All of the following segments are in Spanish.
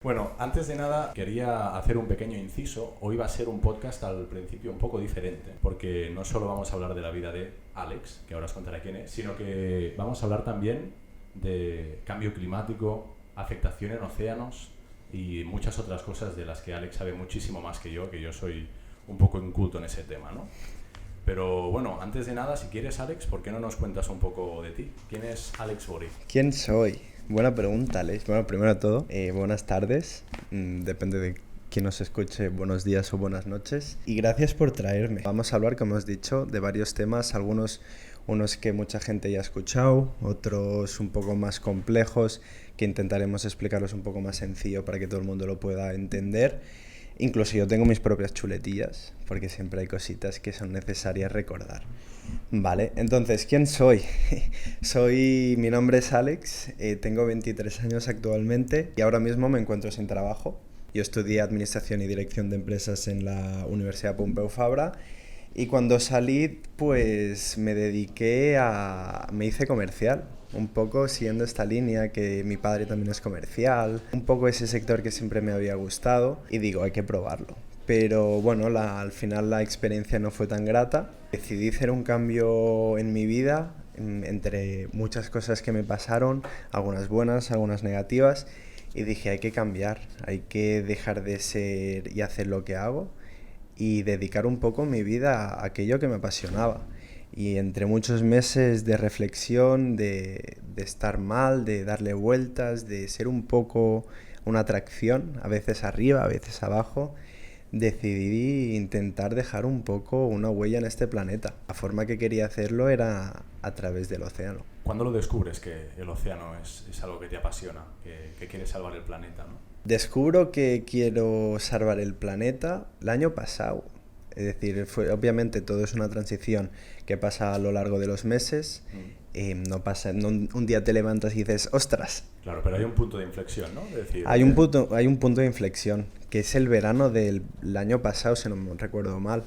Bueno, antes de nada quería hacer un pequeño inciso. Hoy va a ser un podcast al principio un poco diferente, porque no solo vamos a hablar de la vida de Alex, que ahora os contaré quién es, sino que vamos a hablar también de cambio climático, afectación en océanos y muchas otras cosas de las que Alex sabe muchísimo más que yo soy un poco inculto en ese tema, ¿no? Pero bueno, antes de nada, si quieres, Alex, ¿por qué no nos cuentas un poco de ti? ¿Quién es Alex Bori? ¿Quién soy? Buena pregunta, Alex. Bueno, primero de todo, buenas tardes. Depende de quién nos escuche, buenos días o buenas noches. Y gracias por traerme. Vamos a hablar, como os he dicho, de varios temas, unos que mucha gente ya ha escuchado, otros un poco más complejos, que intentaremos explicarlos un poco más sencillo para que todo el mundo lo pueda entender. Incluso yo tengo mis propias chuletillas, porque siempre hay cositas que son necesarias recordar. Vale, entonces, ¿quién soy? Mi nombre es Alex, tengo 23 años actualmente y ahora mismo me encuentro sin trabajo. Yo estudié Administración y Dirección de Empresas en la Universidad Pompeu Fabra y cuando salí, pues me hice comercial. Un poco siguiendo esta línea, que mi padre también es comercial, un poco ese sector que siempre me había gustado y digo, hay que probarlo. Pero bueno, al final la experiencia no fue tan grata. Decidí hacer un cambio en mi vida, entre muchas cosas que me pasaron, algunas buenas, algunas negativas, y dije, hay que cambiar, hay que dejar de ser y hacer lo que hago y dedicar un poco mi vida a aquello que me apasionaba. Y entre muchos meses de reflexión, de estar mal, de darle vueltas, de ser un poco una atracción, a veces arriba, a veces abajo, decidí intentar dejar un poco una huella en este planeta. La forma que quería hacerlo era a través del océano. ¿Cuándo lo descubres que el océano es algo que te apasiona, que quieres salvar el planeta, ¿no? Descubro que quiero salvar el planeta el año pasado. Es decir, obviamente todo es una transición que pasa a lo largo de los meses. No pasa, un día te levantas y dices, ostras. Claro, pero hay un punto de inflexión, ¿no? De decir, Hay un punto de inflexión, que es el verano del año pasado, si no me recuerdo mal.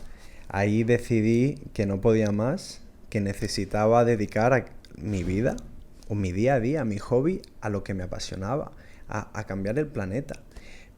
Ahí decidí que no podía más, que necesitaba dedicar mi vida, o mi día a día, mi hobby, a lo que me apasionaba, a cambiar el planeta.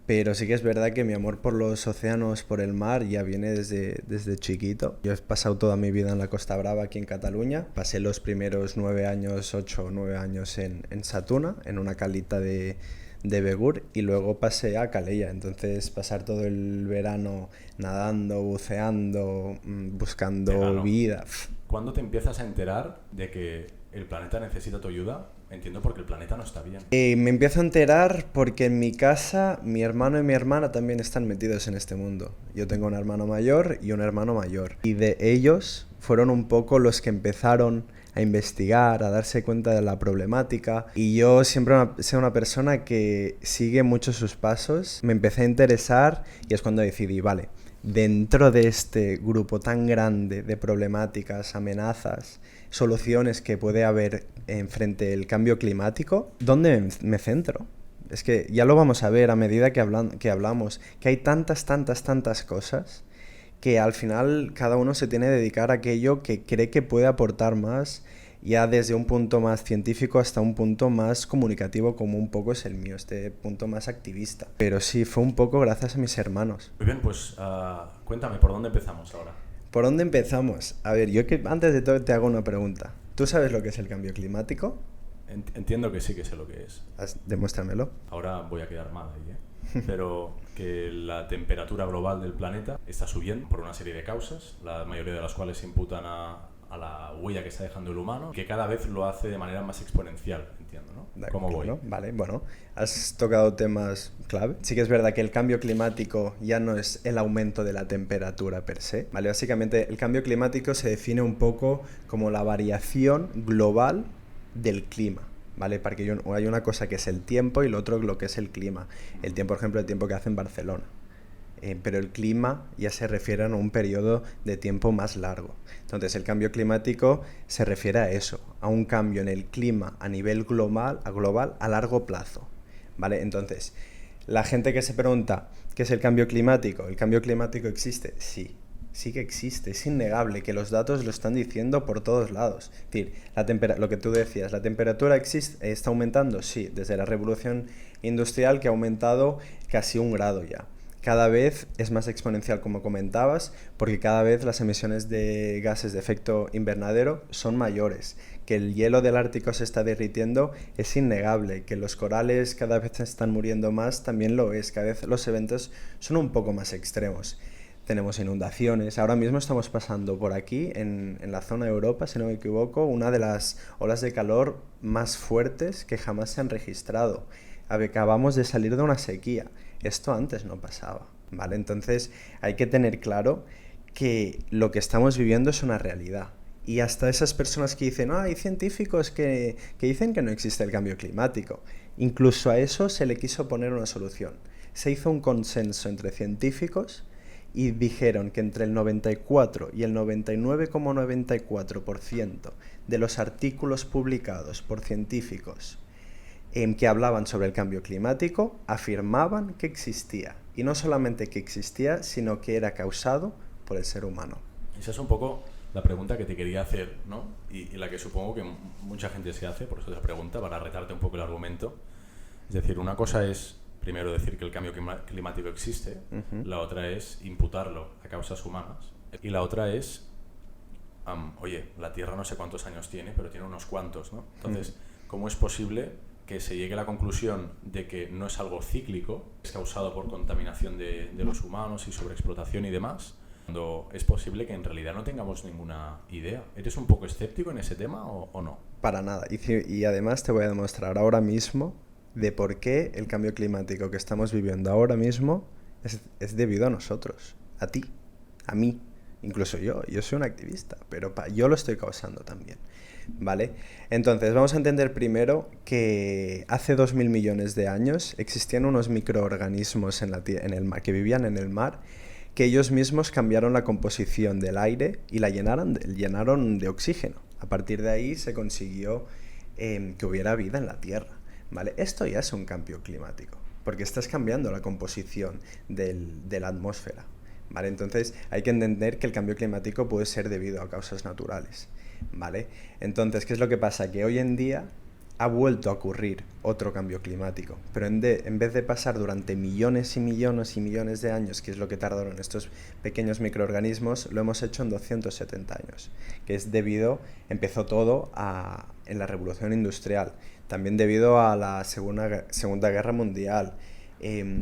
Pero sí que es verdad que mi amor por los océanos, por el mar, ya viene desde chiquito. Yo he pasado toda mi vida en la Costa Brava, aquí en Cataluña. Pasé los primeros 8 o 9 años en Satuna, en una calita de Begur, y luego pasé a Calella. Entonces, pasar todo el verano nadando, buceando, buscando Vegano. vida. ¿Cuándo te empiezas a enterar de que el planeta necesita tu ayuda? Entiendo porque el planeta no está bien. Me empiezo a enterar porque en mi casa mi hermano y mi hermana también están metidos en este mundo. Yo tengo un hermano mayor y un hermano mayor. Y de ellos fueron un poco los que empezaron a investigar, a darse cuenta de la problemática. Y yo siempre he sido una persona que sigue mucho sus pasos. Me empecé a interesar y es cuando decidí, vale, dentro de este grupo tan grande de problemáticas, amenazas, soluciones que puede haber frente al cambio climático, ¿dónde me centro? Es que ya lo vamos a ver a medida que hablamos, que hay tantas cosas que al final cada uno se tiene que dedicar a aquello que cree que puede aportar más, ya desde un punto más científico hasta un punto más comunicativo, como un poco es el mío, este punto más activista. Pero sí, fue un poco gracias a mis hermanos. Muy bien, pues cuéntame, ¿por dónde empezamos ahora? ¿Por dónde empezamos? A ver, antes de todo te hago una pregunta. ¿Tú sabes lo que es el cambio climático? Entiendo que sí que sé lo que es. Demuéstramelo. Ahora voy a quedar mal ahí, ¿eh? Pero que la temperatura global del planeta está subiendo por una serie de causas, la mayoría de las cuales se imputan a la huella que está dejando el humano, que cada vez lo hace de manera más exponencial, entiendo, ¿no? ¿Cómo voy? Vale, bueno, has tocado temas clave. Sí que es verdad que el cambio climático ya no es el aumento de la temperatura per se, ¿vale? Básicamente el cambio climático se define un poco como la variación global del clima, ¿vale? Porque hay una cosa que es el tiempo y lo otro lo que es el clima. El tiempo, por ejemplo, el tiempo que hace en Barcelona. Pero el clima ya se refiere a un periodo de tiempo más largo. Entonces el cambio climático se refiere a eso, a un cambio en el clima a nivel global a largo plazo, ¿vale? Entonces, la gente que se pregunta, ¿qué es el cambio climático? ¿El cambio climático existe? Sí que existe, es innegable que los datos lo están diciendo por todos lados. Es decir, lo que tú decías, ¿la temperatura está aumentando? Sí, desde la revolución industrial que ha aumentado casi 1 grado ya. Cada vez es más exponencial, como comentabas, porque cada vez las emisiones de gases de efecto invernadero son mayores. Que el hielo del Ártico se está derritiendo es innegable. Que los corales cada vez se están muriendo más también lo es. Cada vez los eventos son un poco más extremos. Tenemos inundaciones. Ahora mismo estamos pasando por aquí, en la zona de Europa, si no me equivoco, una de las olas de calor más fuertes que jamás se han registrado. Acabamos de salir de una sequía. Esto antes no pasaba, ¿vale? Entonces hay que tener claro que lo que estamos viviendo es una realidad. Y hasta esas personas que dicen, hay científicos que dicen que no existe el cambio climático. Incluso a eso se le quiso poner una solución. Se hizo un consenso entre científicos y dijeron que entre el 94 y el 99,94% de los artículos publicados por científicos que hablaban sobre el cambio climático afirmaban que existía. Y no solamente que existía, sino que era causado por el ser humano. Esa es un poco la pregunta que te quería hacer, ¿no? Y la que supongo que mucha gente se hace, por eso te pregunta, para retarte un poco el argumento. Es decir, una cosa es, primero, decir que el cambio climático existe, la otra es imputarlo a causas humanas, y la otra es, oye, la Tierra no sé cuántos años tiene, pero tiene unos cuantos, ¿no? Entonces, ¿cómo es posible que se llegue a la conclusión de que no es algo cíclico, es causado por contaminación de los humanos y sobreexplotación y demás, cuando es posible que en realidad no tengamos ninguna idea? ¿Eres un poco escéptico en ese tema o no? Para nada. Y además te voy a demostrar ahora mismo de por qué el cambio climático que estamos viviendo ahora mismo es debido a nosotros, a ti, a mí, incluso yo soy un activista, pero yo lo estoy causando también. ¿Vale? Entonces, vamos a entender primero que hace 2.000 millones de años existían unos microorganismos en el mar, que vivían en el mar, que ellos mismos cambiaron la composición del aire y la llenaron de oxígeno. A partir de ahí se consiguió que hubiera vida en la Tierra. ¿Vale? Esto ya es un cambio climático, porque estás cambiando la composición de la atmósfera. ¿Vale? Entonces, hay que entender que el cambio climático puede ser debido a causas naturales. ¿Vale? Entonces, ¿qué es lo que pasa? Que hoy en día ha vuelto a ocurrir otro cambio climático, pero en vez de pasar durante millones y millones y millones de años, que es lo que tardaron estos pequeños microorganismos, lo hemos hecho en 270 años, que es empezó todo en la Revolución Industrial, también debido a la Segunda Guerra Mundial,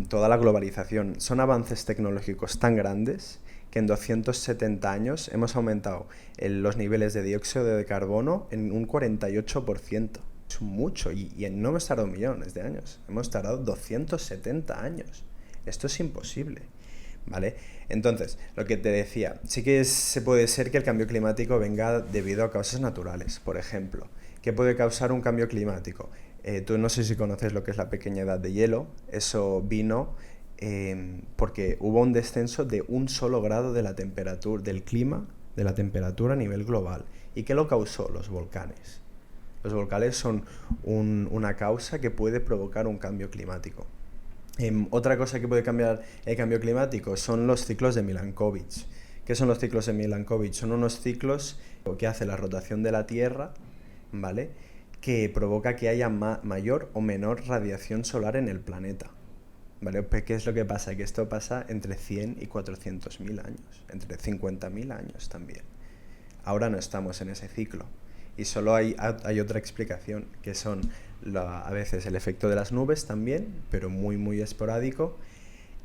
toda la globalización. Son avances tecnológicos tan grandes que en 270 años hemos aumentado los niveles de dióxido de carbono en un 48%. Es mucho, y no hemos tardado millones de años, hemos tardado 270 años. Esto es imposible, ¿vale? Entonces, lo que te decía, sí que se puede ser que el cambio climático venga debido a causas naturales. Por ejemplo, ¿qué puede causar un cambio climático? Tú no sé si conoces lo que es la pequeña edad de hielo. Eso vino porque hubo un descenso de 1 solo grado de la temperatura, del clima, de la temperatura a nivel global. ¿Y qué lo causó? Los volcanes. Los volcanes son una causa que puede provocar un cambio climático. Otra cosa que puede cambiar el cambio climático son los ciclos de Milankovitch. ¿Qué son los ciclos de Milankovitch? Son unos ciclos que hace la rotación de la Tierra, ¿vale?, que provoca que haya mayor o menor radiación solar en el planeta. ¿Vale? ¿Qué es lo que pasa? Que esto pasa entre 100 y 400.000 años, entre 50.000 años también. Ahora no estamos en ese ciclo. Y solo hay otra explicación, que son a veces el efecto de las nubes también, pero muy, muy esporádico,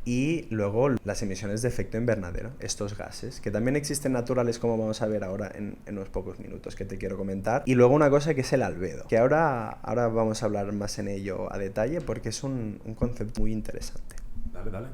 y luego las emisiones de efecto invernadero, estos gases, que también existen naturales, como vamos a ver ahora en unos pocos minutos que te quiero comentar. Y luego una cosa que es el albedo, que ahora vamos a hablar más en ello a detalle, porque es un concepto muy interesante. Dale.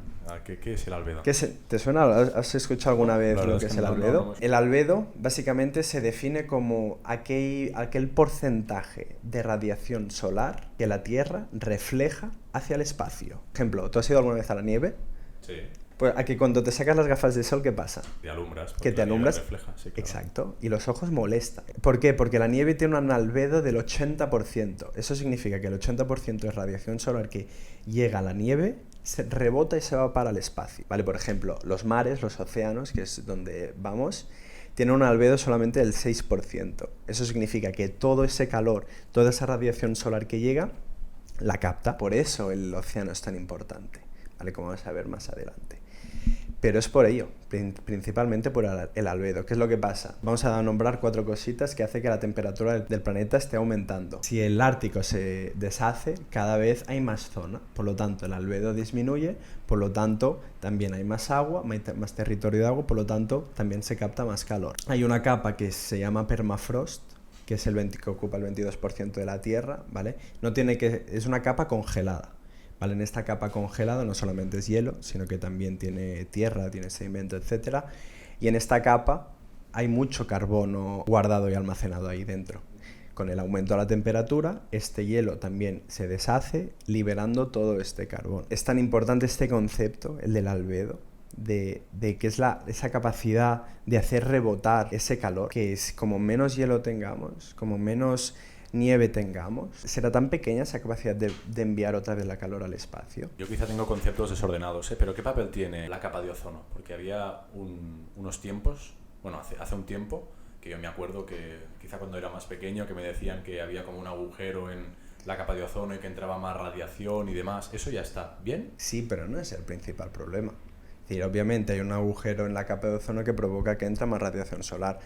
¿Qué es el albedo? ¿Te suena? ¿Has escuchado alguna vez lo que es el albedo? No. El albedo básicamente se define como aquel porcentaje de radiación solar que la Tierra refleja hacia el espacio. Por ejemplo, ¿tú has ido alguna vez a la nieve? Sí. Pues aquí cuando te sacas las gafas de sol, ¿qué pasa? Te alumbras. Que te alumbras. Refleja, sí, claro. Exacto. Y los ojos molestan. ¿Por qué? Porque la nieve tiene un albedo del 80%. Eso significa que el 80% de radiación solar que llega a la nieve se rebota y se va para el espacio. ¿Vale? Por ejemplo, los mares, los océanos, que es donde vamos, tienen un albedo solamente del 6%. Eso significa que todo ese calor, toda esa radiación solar que llega, la capta. Por eso el océano es tan importante, ¿vale? Como vamos a ver más adelante. Pero es por ello, principalmente por el albedo. ¿Qué es lo que pasa? Vamos a nombrar 4 cositas que hacen que la temperatura del planeta esté aumentando. Si el Ártico se deshace, cada vez hay más zona, por lo tanto el albedo disminuye, por lo tanto también hay más agua, más territorio de agua, por lo tanto también se capta más calor. Hay una capa que se llama permafrost, que es que ocupa el 22% de la Tierra, ¿vale? Es una capa congelada. ¿Vale? En esta capa congelada no solamente es hielo, sino que también tiene tierra, tiene sedimento, etc. Y en esta capa hay mucho carbono guardado y almacenado ahí dentro. Con el aumento de la temperatura, este hielo también se deshace, liberando todo este carbón. Es tan importante este concepto, el del albedo, de que es esa capacidad de hacer rebotar ese calor, que es como menos hielo tengamos, como menos nieve tengamos, será tan pequeña esa capacidad de enviar otra vez la calor al espacio. Yo quizá tengo conceptos desordenados, pero ¿qué papel tiene la capa de ozono? Porque había unos tiempos, bueno, hace un tiempo, que yo me acuerdo que quizá cuando era más pequeño, que me decían que había como un agujero en la capa de ozono y que entraba más radiación y demás. ¿Eso ya está bien? Sí, pero no es el principal problema. Es decir, obviamente hay un agujero en la capa de ozono que provoca que entra más radiación solar.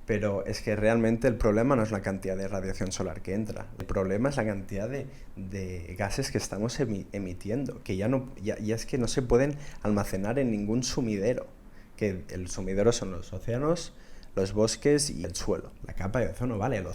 Pero es que realmente el problema no es la cantidad de radiación solar que entra. El problema es la cantidad de gases que estamos emitiendo, que ya es que no se pueden almacenar en ningún sumidero. Que el sumidero son los océanos, los bosques y el suelo. La capa de ozono, vale, el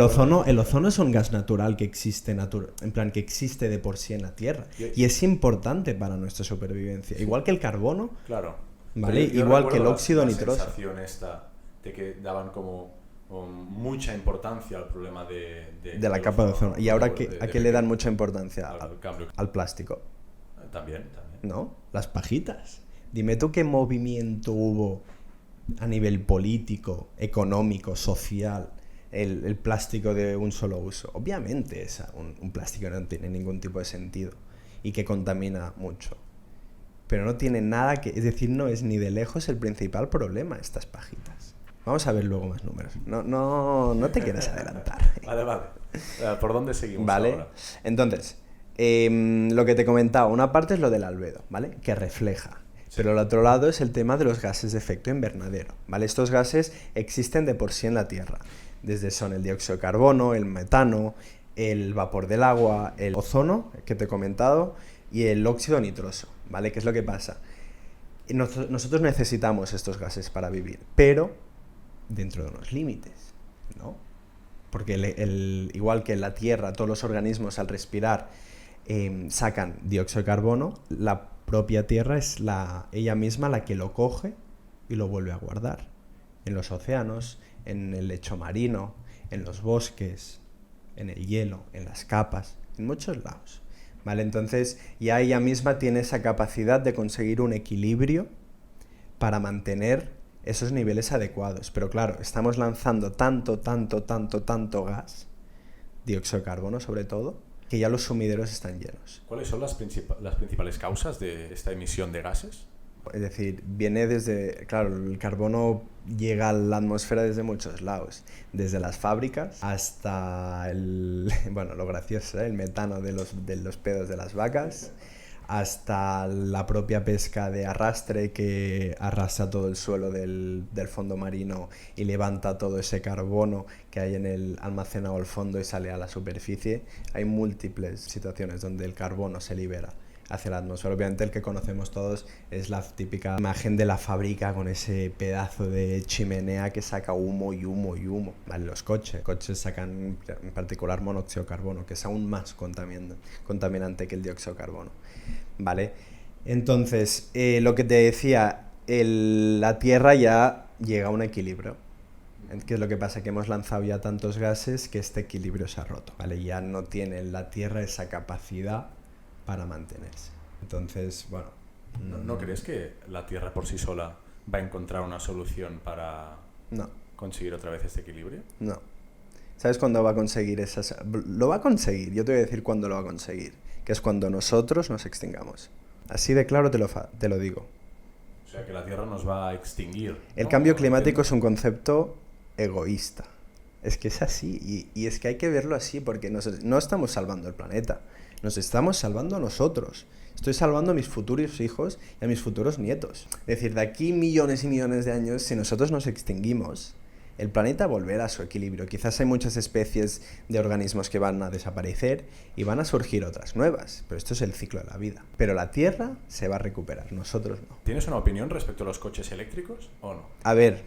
ozono es un gas natural que existe, en plan que existe de por sí en la Tierra. Y es importante para nuestra supervivencia. Sí. Igual que el carbono, claro. ¿vale? Igual que el óxido nitroso. Sensación esta de que daban como mucha importancia al problema de la capa de ozono. ¿Y ahora a qué le dan mucha importancia? Al plástico. También. ¿No? Las pajitas. Dime tú qué movimiento hubo a nivel político, económico, social, el plástico de un solo uso. Obviamente es un plástico que no tiene ningún tipo de sentido y que contamina mucho. Pero no tiene nada que... Es decir, no es ni de lejos el principal problema estas pajitas. Vamos a ver luego más números. No te quieras adelantar. Vale. ¿Por dónde seguimos ¿vale? ahora? Entonces, lo que te comentaba, una parte es lo del albedo, ¿vale? Que refleja. Sí. Pero el otro lado es el tema de los gases de efecto invernadero, ¿vale? Estos gases existen de por sí en la Tierra. Son el dióxido de carbono, el metano, el vapor del agua, el ozono, que te he comentado, y el óxido nitroso, ¿vale? ¿Qué es lo que pasa? Nosotros necesitamos estos gases para vivir, pero dentro de unos límites, ¿no? Porque igual que en la Tierra, todos los organismos al respirar sacan dióxido de carbono, la propia Tierra es ella misma la que lo coge y lo vuelve a guardar. En los océanos, en el lecho marino, en los bosques, en el hielo, en las capas, en muchos lados. ¿Vale? Entonces ya ella misma tiene esa capacidad de conseguir un equilibrio para mantener esos niveles adecuados. Pero claro, estamos lanzando tanto gas, dióxido de carbono sobre todo, que ya los sumideros están llenos. ¿Cuáles son las principales causas de esta emisión de gases? Es decir, viene claro, el carbono llega a la atmósfera desde muchos lados, desde las fábricas hasta lo gracioso, el metano de los pedos de las vacas, hasta la propia pesca de arrastre que arrasa todo el suelo del fondo marino y levanta todo ese carbono que hay almacenado al fondo y sale a la superficie. Hay múltiples situaciones donde el carbono se libera hacia la atmósfera. Obviamente el que conocemos todos es la típica imagen de la fábrica con ese pedazo de chimenea que saca humo y humo y humo. Vale, los coches sacan en particular monóxido de carbono, que es aún más contaminante que el dióxido de carbono. Vale, entonces lo que te decía, la Tierra ya llega a un equilibrio. ¿Qué es lo que pasa? Que hemos lanzado ya tantos gases que este equilibrio se ha roto, ¿vale? Ya no tiene la Tierra esa capacidad para mantenerse. Entonces, bueno... ¿No crees que la Tierra por sí sola va a encontrar una solución para conseguir otra vez este equilibrio? No. ¿Sabes cuándo va a conseguir esas? Lo va a conseguir, yo te voy a decir cuándo lo va a conseguir, que es cuando nosotros nos extingamos. Así de claro te lo digo. O sea, que la Tierra nos va a extinguir, ¿no? El cambio climático es un concepto egoísta. Es que es así, y es que hay que verlo así, porque no estamos salvando el planeta, nos estamos salvando a nosotros. Estoy salvando a mis futuros hijos y a mis futuros nietos. Es decir, de aquí millones y millones de años, si nosotros nos extinguimos, el planeta volverá a su equilibrio. Quizás hay muchas especies de organismos que van a desaparecer y van a surgir otras nuevas, pero esto es el ciclo de la vida. Pero la Tierra se va a recuperar, nosotros no. ¿Tienes una opinión respecto a los coches eléctricos o no? A ver,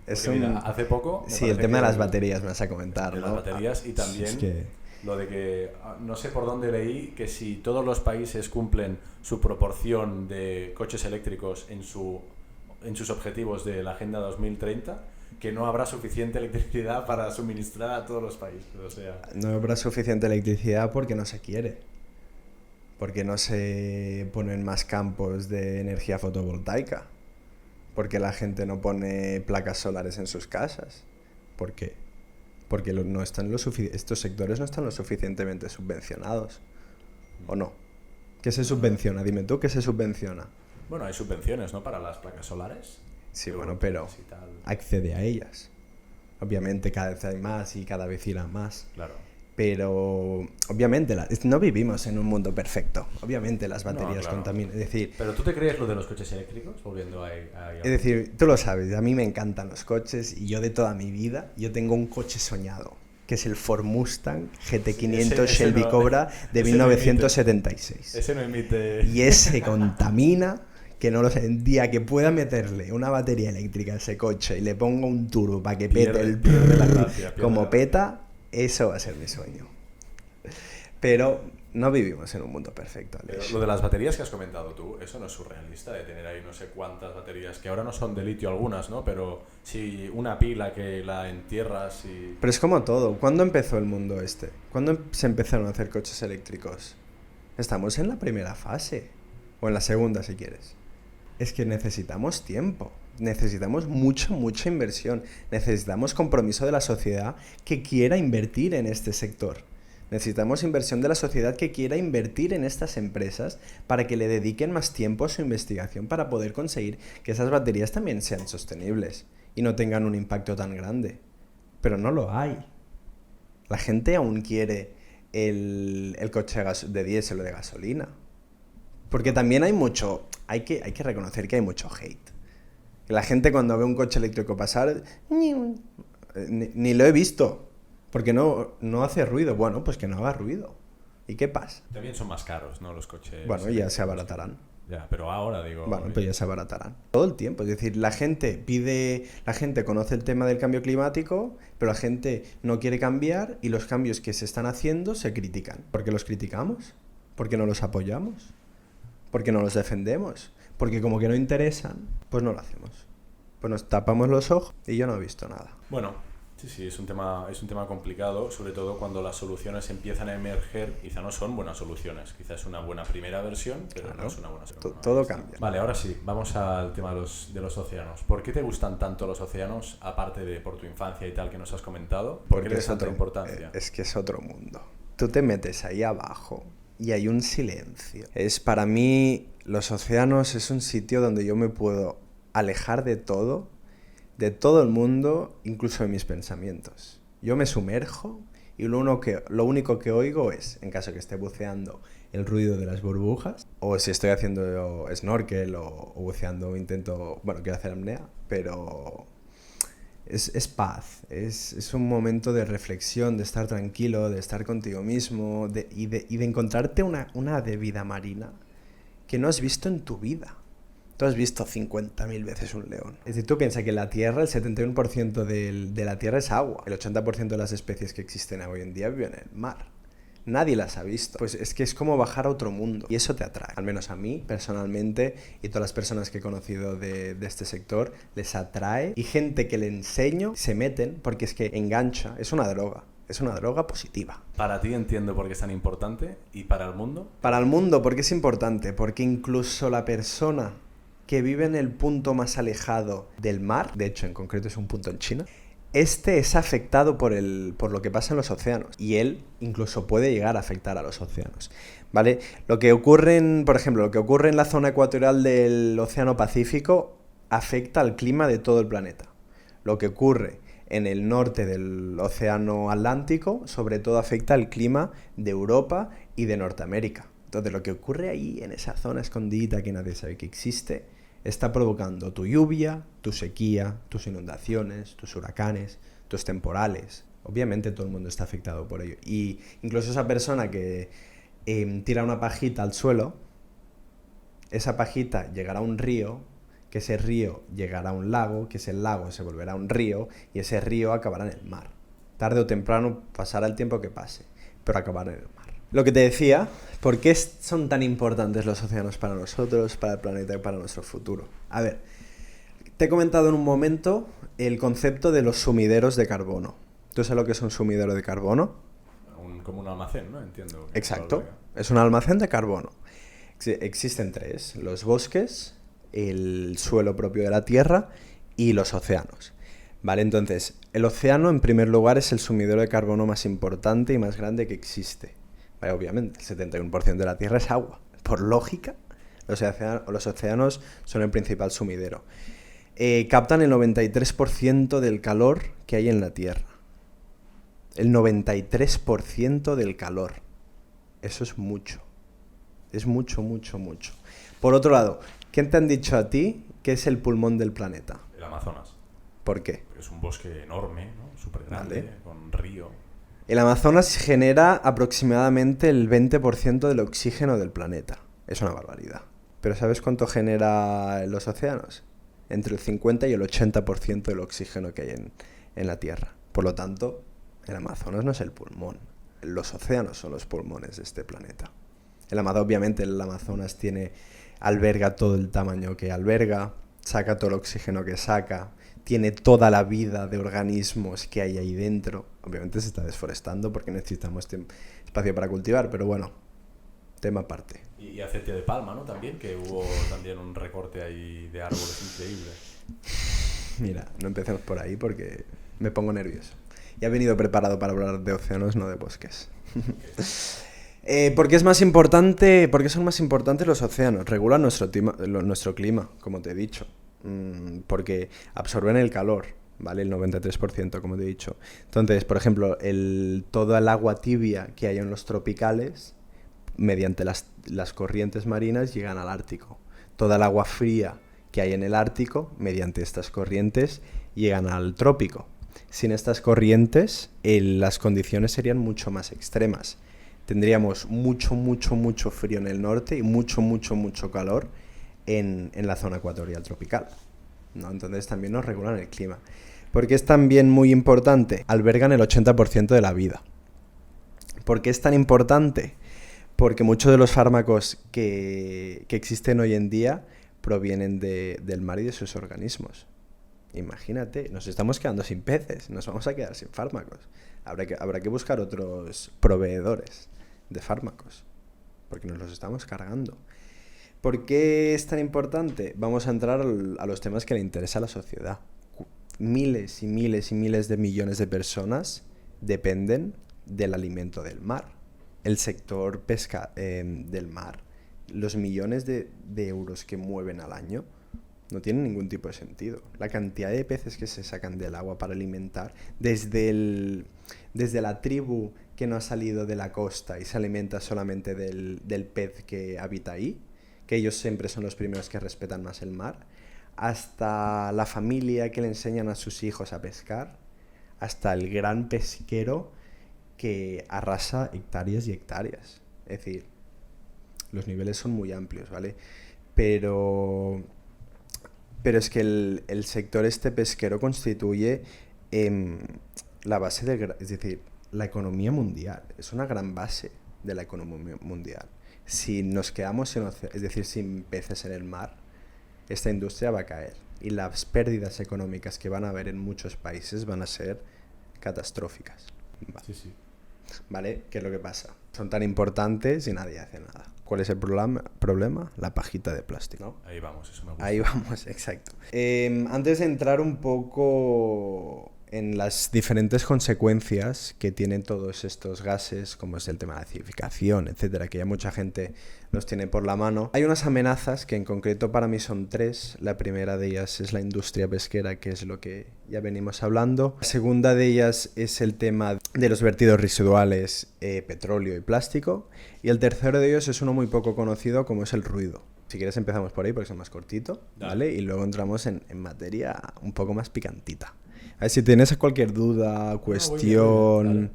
Porque, mira, hace poco... Sí, el tema de las baterías me vas a comentar, de ¿no? las baterías y también es que... lo de que, no sé por dónde leí, que si todos los países cumplen su proporción de coches eléctricos en sus objetivos de la Agenda 2030, que no habrá suficiente electricidad para suministrar a todos los países. O sea... No habrá suficiente electricidad porque no se quiere. Porque no se ponen más campos de energía fotovoltaica. Porque la gente no pone placas solares en sus casas. ¿Por qué? Porque estos sectores no están lo suficientemente subvencionados. ¿O no? ¿Qué se subvenciona? Dime tú, ¿qué se subvenciona? Bueno, hay subvenciones, ¿no? Para las placas solares. Sí, bueno, pero accede a ellas. Obviamente cada vez hay más y cada vez irán más. Claro. Pero obviamente no vivimos en un mundo perfecto. Obviamente las baterías contaminan. Es decir, ¿pero tú te crees lo de los coches eléctricos? Volviendo a es decir, tú lo sabes, a mí me encantan los coches y yo de toda mi vida, yo tengo un coche soñado, que es el Ford Mustang GT500 Shelby Cobra de 1976. Ese no emite... Y ese contamina... que no lo sé, el día que pueda meterle una batería eléctrica a ese coche y le ponga un turbo para que pete como peta, eso va a ser mi sueño. Pero no vivimos en un mundo perfecto, Alex. Pero lo de las baterías que has comentado tú, eso no es surrealista, de tener ahí no sé cuántas baterías, que ahora no son de litio algunas, ¿no? Pero si una pila que la entierras y... Pero es como todo. ¿Cuándo empezó el mundo este? ¿Cuándo se empezaron a hacer coches eléctricos? Estamos en la primera fase, o en la segunda si quieres. Es que necesitamos tiempo, necesitamos mucha inversión, necesitamos compromiso de la sociedad que quiera invertir en este sector. Necesitamos inversión de la sociedad que quiera invertir en estas empresas para que le dediquen más tiempo a su investigación para poder conseguir que esas baterías también sean sostenibles y no tengan un impacto tan grande. Pero no lo hay. La gente aún quiere el coche de diésel o de gasolina. Porque también hay mucho... Hay que reconocer que hay mucho hate. La gente cuando ve un coche eléctrico pasar... Ni lo he visto. Porque no hace ruido. Bueno, pues que no haga ruido. ¿Y qué pasa? También son más caros, ¿no? Los coches... Bueno, ya se abaratarán. Ya, pero ahora digo... Bueno, pues ya se abaratarán. Todo el tiempo. Es decir, la gente conoce el tema del cambio climático, pero la gente no quiere cambiar y los cambios que se están haciendo se critican. ¿Por qué los criticamos? ¿Por qué no los apoyamos? ¿Por qué no los defendemos? Porque como que no interesan, pues no lo hacemos. Pues nos tapamos los ojos y yo no he visto nada. Bueno, sí, es un tema complicado, sobre todo cuando las soluciones empiezan a emerger, quizá no son buenas soluciones, quizá es una buena primera versión, pero claro, no es una buena segunda. Todo cambia. Vale, ahora sí, vamos al tema de los océanos. ¿Por qué te gustan tanto los océanos, aparte de por tu infancia y tal que nos has comentado? ¿Por qué le das tanta importancia? Es que es otro mundo. Tú te metes ahí abajo y hay un silencio. Para mí, los océanos es un sitio donde yo me puedo alejar de todo el mundo, incluso de mis pensamientos. Yo me sumerjo y lo único que oigo es, en caso que esté buceando, el ruido de las burbujas, o si estoy haciendo snorkel o buceando, quiero hacer apnea, pero es paz, es un momento de reflexión, de estar tranquilo, de estar contigo mismo y de encontrarte una ave vida marina que no has visto en tu vida. Tú has visto 50.000 veces un león. Es decir, tú piensas que la Tierra, el 71% de la Tierra es agua. El 80% de las especies que existen hoy en día viven en el mar. Nadie las ha visto. Pues es que es como bajar a otro mundo. Y eso te atrae. Al menos a mí, personalmente, y todas las personas que he conocido de este sector, les atrae. Y gente que le enseño, se meten porque es que engancha. Es una droga. Es una droga positiva. Para ti entiendo por qué es tan importante. ¿Y para el mundo? Para el mundo, ¿por qué es importante? Porque incluso la persona que vive en el punto más alejado del mar, de hecho en concreto es un punto en China, este es afectado por lo que pasa en los océanos y él incluso puede llegar a afectar a los océanos, ¿vale? Lo que ocurre en la zona ecuatorial del Océano Pacífico afecta al clima de todo el planeta. Lo que ocurre en el norte del océano Atlántico, sobre todo afecta al clima de Europa y de Norteamérica. Entonces lo que ocurre ahí, en esa zona escondida que nadie sabe que existe, está provocando tu lluvia, tu sequía, tus inundaciones, tus huracanes, tus temporales. Obviamente todo el mundo está afectado por ello. Y incluso esa persona que tira una pajita al suelo, esa pajita llegará a un río, que ese río llegará a un lago, que ese lago se volverá un río y ese río acabará en el mar. Tarde o temprano pasará el tiempo que pase, pero acabará en el mar. Lo que te decía, ¿por qué son tan importantes los océanos para nosotros, para el planeta y para nuestro futuro? A ver, te he comentado en un momento el concepto de los sumideros de carbono. ¿Tú sabes lo que es un sumidero de carbono? Como un almacén, ¿no? Entiendo. Exacto, es un almacén de carbono. Existen tres: los bosques, el suelo propio de la Tierra y los océanos. Vale, entonces, el océano en primer lugar es el sumidero de carbono más importante y más grande que existe. Vale, obviamente, el 71% de la Tierra es agua. Por lógica, los océanos son el principal sumidero. Captan el 93% del calor que hay en la Tierra. El 93% del calor. Eso es mucho. Es mucho, mucho, mucho. Por otro lado, ¿quién te han dicho a ti que es el pulmón del planeta? El Amazonas. ¿Por qué? Porque es un bosque enorme, ¿no? Súper grande, Vale. con río. El Amazonas genera aproximadamente el 20% del oxígeno del planeta. Es una barbaridad. ¿Pero sabes cuánto genera los océanos? Entre el 50 y el 80% del oxígeno que hay en la Tierra. Por lo tanto, el Amazonas no es el pulmón. Los océanos son los pulmones de este planeta. Obviamente el Amazonas alberga todo el tamaño que alberga, saca todo el oxígeno que saca, tiene toda la vida de organismos que hay ahí dentro. Obviamente se está desforestando porque necesitamos espacio para cultivar, pero bueno, tema aparte. Y aceite de palma, ¿no? También, que hubo también un recorte ahí de árboles increíble. Mira, no empecemos por ahí porque me pongo nervioso. Ya he venido preparado para hablar de océanos, no de bosques. ¿Por qué son más importantes los océanos? Regulan nuestro clima, como te he dicho. Porque absorben el calor, ¿vale? El 93%, como te he dicho. Entonces, por ejemplo, toda el agua tibia que hay en los tropicales, mediante las corrientes marinas, llegan al Ártico. Toda el agua fría que hay en el Ártico, mediante estas corrientes, llegan al trópico. Sin estas corrientes, las condiciones serían mucho más extremas. Tendríamos mucho, mucho, mucho frío en el norte y mucho, mucho, mucho calor en la zona ecuatorial tropical, ¿no? Entonces también nos regulan el clima. Porque es también muy importante, albergan el 80% de la vida. ¿Por qué es tan importante? Porque muchos de los fármacos que existen hoy en día provienen del mar y de sus organismos. Imagínate, nos estamos quedando sin peces, nos vamos a quedar sin fármacos. Habrá que buscar otros proveedores de fármacos, porque nos los estamos cargando. ¿Por qué es tan importante? Vamos a entrar a los temas que le interesa a la sociedad. Miles y miles y miles de millones de personas dependen del alimento del mar. El sector del mar, los millones de euros que mueven al año, no tienen ningún tipo de sentido. La cantidad de peces que se sacan del agua para alimentar, desde la tribu que no ha salido de la costa y se alimenta solamente del pez que habita ahí, que ellos siempre son los primeros que respetan más el mar, hasta la familia que le enseñan a sus hijos a pescar, hasta el gran pesquero que arrasa hectáreas y hectáreas. Es decir, los niveles son muy amplios, ¿vale? Pero es que el sector pesquero constituye la base es decir, la economía mundial. Es una gran base de la economía mundial. Si nos quedamos sin peces en el mar, esta industria va a caer. Y las pérdidas económicas que van a haber en muchos países van a ser catastróficas. Vale. Sí, sí. ¿Vale? ¿Qué es lo que pasa? Son tan importantes y nadie hace nada. ¿Cuál es el problema? La pajita de plástico, ¿no? Ahí vamos, eso me gusta. Ahí vamos, exacto. Antes de entrar un poco en las diferentes consecuencias que tienen todos estos gases, como es el tema de la acidificación, etcétera, que ya mucha gente los tiene por la mano. Hay unas amenazas que en concreto para mí son tres. La primera de ellas es la industria pesquera, que es lo que ya venimos hablando. La segunda de ellas es el tema de los vertidos residuales, petróleo y plástico. Y el tercero de ellos es uno muy poco conocido, como es el ruido. Si quieres empezamos por ahí porque es más cortito, ¿vale? Y luego entramos en materia un poco más picantita. A ver, si tienes cualquier duda, cuestión,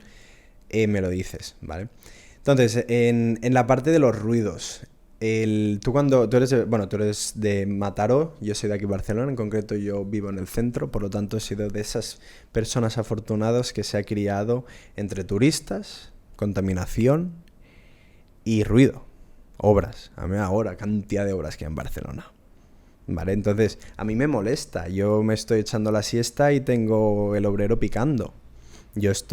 me lo dices, ¿vale? Entonces, en la parte de los ruidos, tú eres de Mataró, yo soy de aquí Barcelona, en concreto yo vivo en el centro, por lo tanto he sido de esas personas afortunadas que se ha criado entre turistas, contaminación y ruido, obras. A mí ahora, cantidad de obras que hay en Barcelona. Vale, entonces a mí me molesta. Yo me estoy echando la siesta y tengo el obrero picando.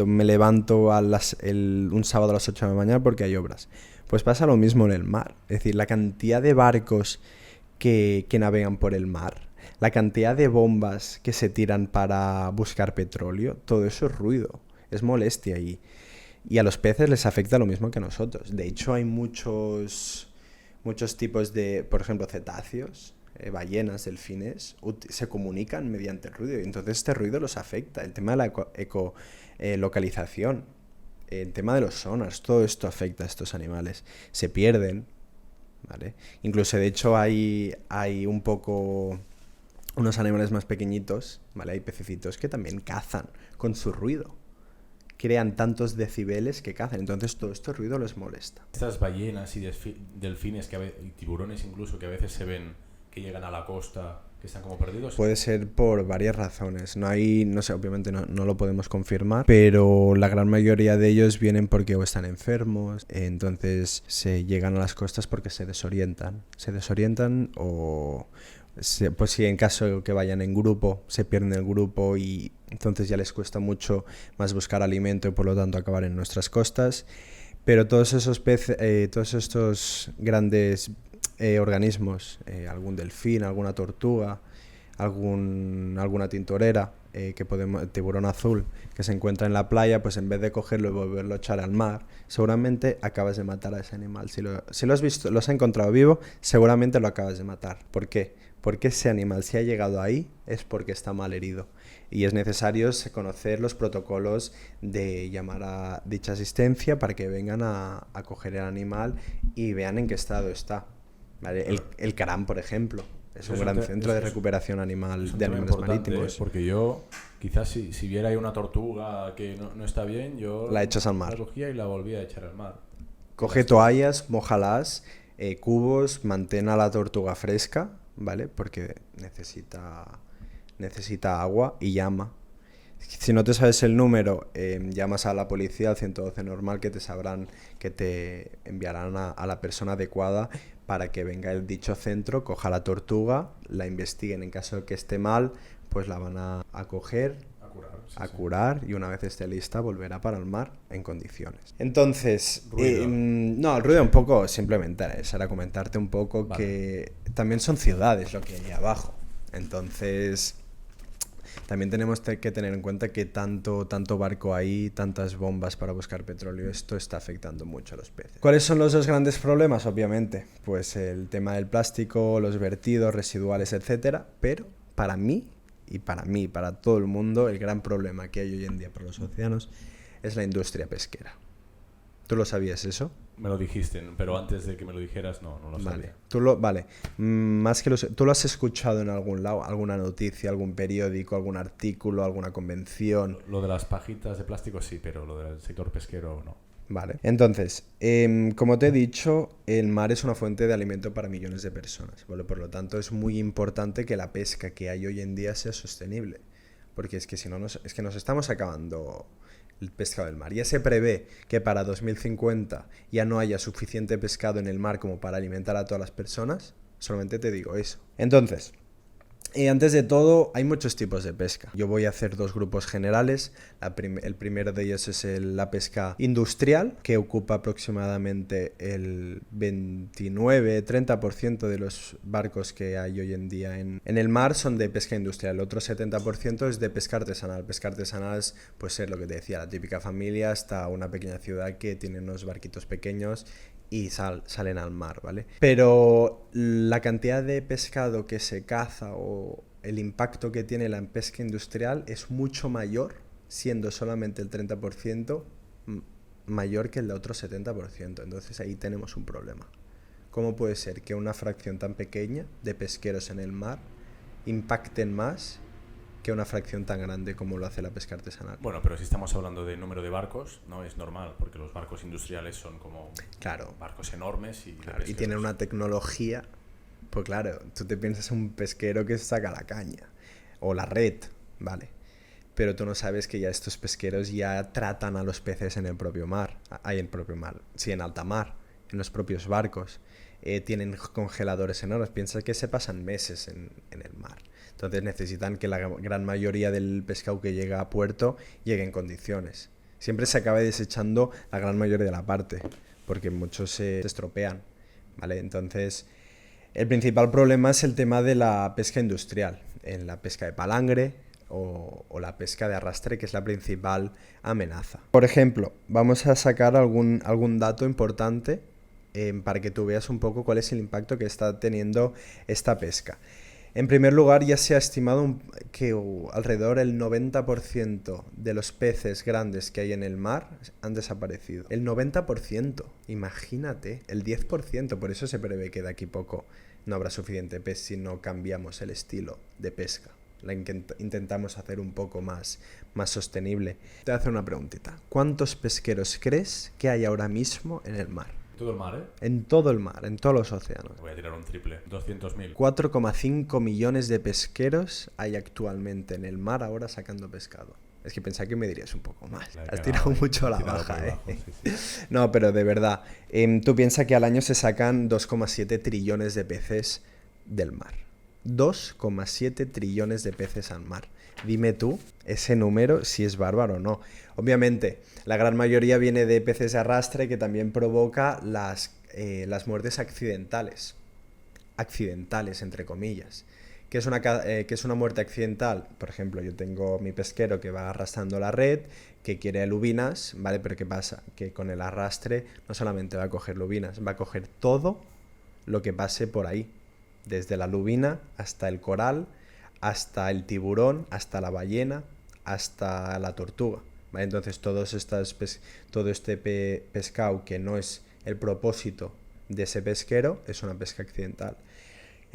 Me levanto un sábado a las 8 de la mañana porque hay obras. Pues pasa lo mismo en el mar. Es decir, la cantidad de barcos que navegan por el mar, la cantidad de bombas que se tiran para buscar petróleo, todo eso es ruido, es molestia y a los peces les afecta lo mismo que a nosotros. De hecho, hay muchos tipos de, por ejemplo, cetáceos, ballenas, delfines, se comunican mediante el ruido y entonces este ruido los afecta. El tema de la localización, el tema de los sonars, todo esto afecta a estos animales. Se pierden, ¿vale? Incluso, de hecho, hay unos animales más pequeñitos, ¿vale? Hay pececitos que también cazan con su ruido. Crean tantos decibeles que cazan, entonces todo este ruido les molesta. Estas ballenas y delfines y tiburones incluso que a veces se ven que llegan a la costa, que están como perdidos. Puede ser por varias razones. No sé, obviamente no lo podemos confirmar, pero la gran mayoría de ellos vienen porque o están enfermos, entonces se llegan a las costas porque se desorientan o pues si en caso que vayan en grupo, se pierden el grupo y entonces ya les cuesta mucho más buscar alimento y por lo tanto acabar en nuestras costas. Pero todos esos peces, todos estos grandes organismos, algún delfín, alguna tortuga, alguna tintorera, tiburón azul, que se encuentra en la playa, pues en vez de cogerlo y volverlo a echar al mar, seguramente acabas de matar a ese animal. Si lo has visto, lo has encontrado vivo, seguramente lo acabas de matar. ¿Por qué? Porque ese animal, si ha llegado ahí, es porque está mal herido. Y es necesario conocer los protocolos de llamar a dicha asistencia para que vengan a coger el animal y vean en qué estado está. ¿Vale? El Caram, por ejemplo, es un gran centro de recuperación animal de animales marítimos. Porque yo, quizás si viera ahí una tortuga que no está bien, yo la echas al mar. La cogía y la volvía a echar al mar. Coge toallas, mójalas, cubos, mantén a la tortuga fresca, ¿vale? Porque necesita agua y llama. Si no te sabes el número, llamas a la policía al 112 normal, que te enviarán a la persona adecuada para que venga el dicho centro, coja la tortuga, la investiguen. En caso de que esté mal, pues la van a coger, a curar y una vez esté lista volverá para el mar en condiciones. Entonces, el ruido un poco, simplemente era comentarte un poco que también son ciudades lo que hay abajo. Entonces, también tenemos que tener en cuenta que tanto barco hay, tantas bombas para buscar petróleo, esto está afectando mucho a los peces. ¿Cuáles son los dos grandes problemas? Obviamente, pues el tema del plástico, los vertidos residuales, etcétera, pero para mí, para todo el mundo, el gran problema que hay hoy en día para los océanos es la industria pesquera. ¿Tú lo sabías eso? Me lo dijiste, pero antes de que me lo dijeras no lo sabía. ¿Tú lo has escuchado en algún lado? ¿Alguna noticia, algún periódico, algún artículo, alguna convención? Lo de las pajitas de plástico sí, pero lo del sector pesquero no. Vale, entonces, como te he dicho, el mar es una fuente de alimento para millones de personas, ¿vale? Por lo tanto, es muy importante que la pesca que hay hoy en día sea sostenible, porque es que si no, nos estamos acabando el pescado del mar. Ya se prevé que para 2050 ya no haya suficiente pescado en el mar como para alimentar a todas las personas. Solamente te digo eso. Entonces, Antes de todo, hay muchos tipos de pesca. Yo voy a hacer dos grupos generales. El primero de ellos es la pesca industrial, que ocupa aproximadamente el 29-30% de los barcos que hay hoy en día en el mar son de pesca industrial. El otro 70% es de pesca artesanal. Pesca artesanal es, pues, lo que te decía, la típica familia hasta una pequeña ciudad que tiene unos barquitos pequeños y salen al mar, ¿vale? Pero la cantidad de pescado que se caza o el impacto que tiene la pesca industrial es mucho mayor, siendo solamente el 30% mayor que el de otro 70%. Entonces ahí tenemos un problema. ¿Cómo puede ser que una fracción tan pequeña de pesqueros en el mar impacten más que una fracción tan grande como lo hace la pesca artesanal? Bueno, pero si estamos hablando de número de barcos, no es normal, porque los barcos industriales son como barcos enormes y tienen una tecnología. Pues claro, tú te piensas en un pesquero que saca la caña o la red, ¿vale? Pero tú no sabes que ya estos pesqueros ya tratan a los peces en el propio mar, en alta mar, en los propios barcos. Tienen congeladores enormes, piensa que se pasan meses en el mar. Entonces necesitan que la gran mayoría del pescado que llega a puerto llegue en condiciones. Siempre se acaba desechando la gran mayoría de la parte, porque muchos se estropean, ¿vale? Entonces, el principal problema es el tema de la pesca industrial, en la pesca de palangre o la pesca de arrastre, que es la principal amenaza. Por ejemplo, vamos a sacar algún dato importante para que tú veas un poco cuál es el impacto que está teniendo esta pesca. En primer lugar, ya se ha estimado que alrededor del 90% de los peces grandes que hay en el mar han desaparecido. El 90%, imagínate, el 10%, por eso se prevé que de aquí poco no habrá suficiente pez si no cambiamos el estilo de pesca. La intentamos hacer un poco más sostenible. Te voy a hacer una preguntita. ¿Cuántos pesqueros crees que hay ahora mismo en el mar? Todo el mar, ¿eh? En todo el mar, en todos los océanos. Voy a tirar un triple. 200.000. 4,5 millones de pesqueros hay actualmente en el mar ahora sacando pescado. Es que pensaba que me dirías un poco más. Has tirado mucho a la baja, ¿eh? Sí. No, pero de verdad. Tú piensas que al año se sacan 2,7 trillones de peces del mar. 2,7 trillones de peces al mar. Dime tú ese número si es bárbaro o no. Obviamente, la gran mayoría viene de peces de arrastre, que también provoca las muertes accidentales. Accidentales, entre comillas. ¿Qué es una muerte accidental? Por ejemplo, yo tengo mi pesquero que va arrastrando la red, que quiere lubinas, ¿vale? Pero ¿qué pasa? Que con el arrastre no solamente va a coger lubinas, va a coger todo lo que pase por ahí. Desde la lubina hasta el coral, hasta el tiburón, hasta la ballena, hasta la tortuga, ¿vale? Entonces todo este pescado que no es el propósito de ese pesquero es una pesca accidental.